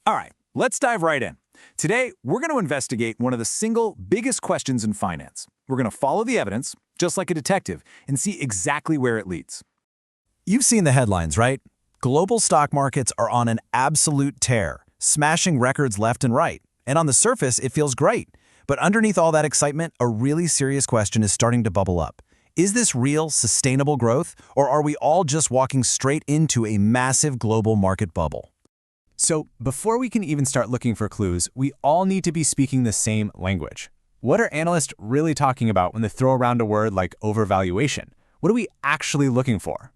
All right, let's dive right in. Today, we're going to investigate one of the single biggest questions in finance. We're going to follow the evidence, just like a detective, and see exactly where it leads. You've seen the headlines, right? Global stock markets are on an absolute tear, smashing records left and right. And on the surface, it feels great. But underneath all that excitement, a really serious question is starting to bubble up. Is this real, sustainable growth, or are we all just walking straight into a massive global market bubble? So before we can even start looking for clues, we all need to be speaking the same language. What are analysts really talking about when they throw around a word like overvaluation? What are we actually looking for?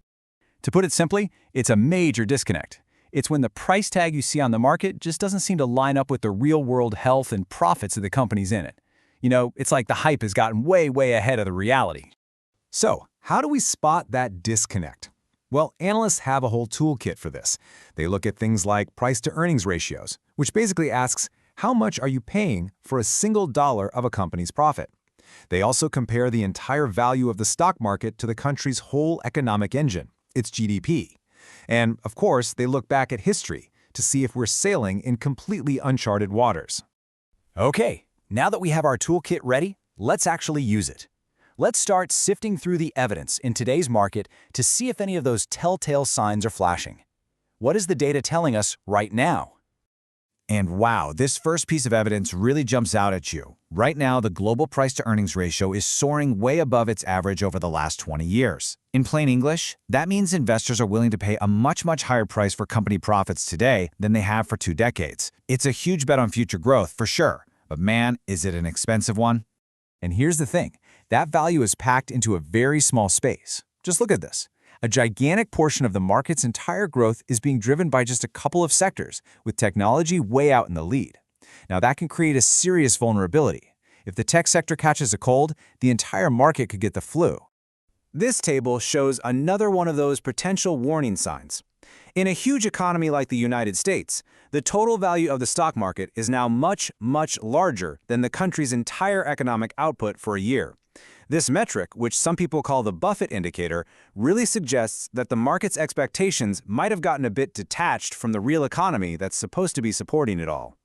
To put it simply, it's a major disconnect. It's when the price tag you see on the market just doesn't seem to line up with the real-world health and profits of the companies in it. It's like the hype has gotten way ahead of the reality. So, how do we spot that disconnect? Well, analysts have a whole toolkit for this. They look at things like price-to-earnings ratios, which basically asks, how much are you paying for a single dollar of a company's profit? They also compare the entire value of the stock market to the country's whole economic engine, its GDP. And, of course, they look back at history to see if we're sailing in completely uncharted waters. Okay, now that we have our toolkit ready, let's actually use it. Let's start sifting through the evidence in today's market to see if any of those telltale signs are flashing. What is the data telling us right now? And wow, this first piece of evidence really jumps out at you. Right now, the global price-to-earnings ratio is soaring way above its average over the last 20 years. In plain English, that means investors are willing to pay a much higher price for company profits today than they have for 2 decades. It's a huge bet on future growth, for sure. But man, is it an expensive one? And here's the thing. That value is packed into a very small space. Just look at this. A gigantic portion of the market's entire growth is being driven by just a couple of sectors, with technology way out in the lead. Now, that can create a serious vulnerability. If the tech sector catches a cold, the entire market could get the flu. This table shows another one of those potential warning signs. In a huge economy like the United States, the total value of the stock market is now much larger than the country's entire economic output for a year. This metric, which some people call the Buffett indicator, really suggests that the market's expectations might have gotten a bit detached from the real economy that's supposed to be supporting it all.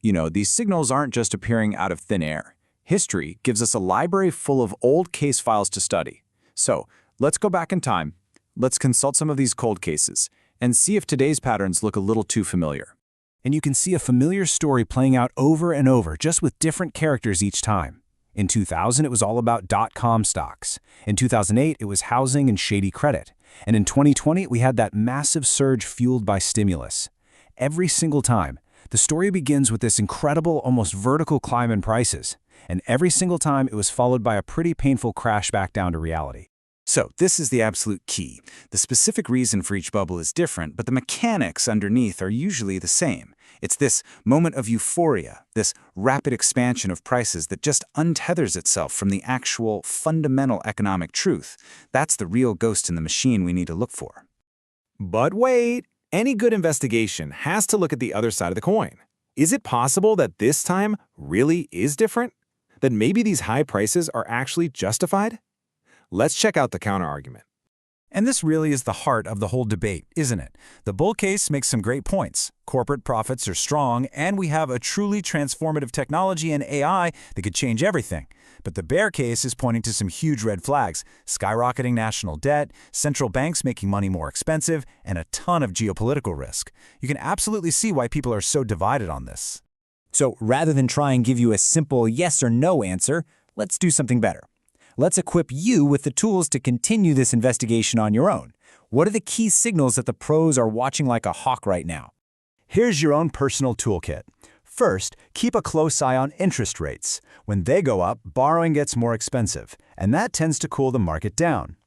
These signals aren't just appearing out of thin air. History gives us a library full of old case files to study. So, let's go back in time. Let's consult some of these cold cases and see if today's patterns look a little too familiar. And you can see a familiar story playing out over and over, just with different characters each time. In 2000, it was all about dot-com stocks. In 2008, it was housing and shady credit. And in 2020, we had that massive surge fueled by stimulus. Every single time, the story begins with this incredible, almost vertical climb in prices. And every single time, it was followed by a pretty painful crash back down to reality. So this is the absolute key. The specific reason for each bubble is different, but the mechanics underneath are usually the same. It's this moment of euphoria, this rapid expansion of prices that just untethers itself from the actual fundamental economic truth. That's the real ghost in the machine we need to look for. But wait, any good investigation has to look at the other side of the coin. Is it possible that this time really is different? That maybe these high prices are actually justified? Let's check out the counterargument. And this really is the heart of the whole debate, isn't it? The bull case makes some great points. Corporate profits are strong, and we have a truly transformative technology and AI that could change everything. But the bear case is pointing to some huge red flags: skyrocketing national debt, central banks making money more expensive, and a ton of geopolitical risk. You can absolutely see why people are so divided on this. So rather than try and give you a simple yes or no answer, let's do something better. Let's equip you with the tools to continue this investigation on your own. What are the key signals that the pros are watching like a hawk right now? Here's your own personal toolkit. First, keep a close eye on interest rates. When they go up, borrowing gets more expensive, and that tends to cool the market down.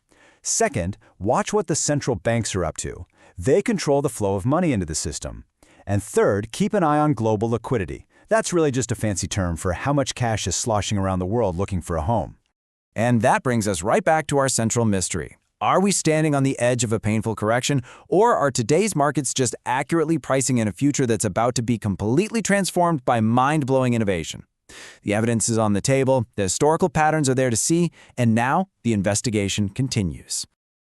Second, watch what the central banks are up to. They control the flow of money into the system. And third, keep an eye on global liquidity. That's really just a fancy term for how much cash is sloshing around the world looking for a home. And that brings us right back to our central mystery. Are we standing on the edge of a painful correction, or are today's markets just accurately pricing in a future that's about to be completely transformed by mind-blowing innovation? The evidence is on the table, the historical patterns are there to see, and now the investigation continues.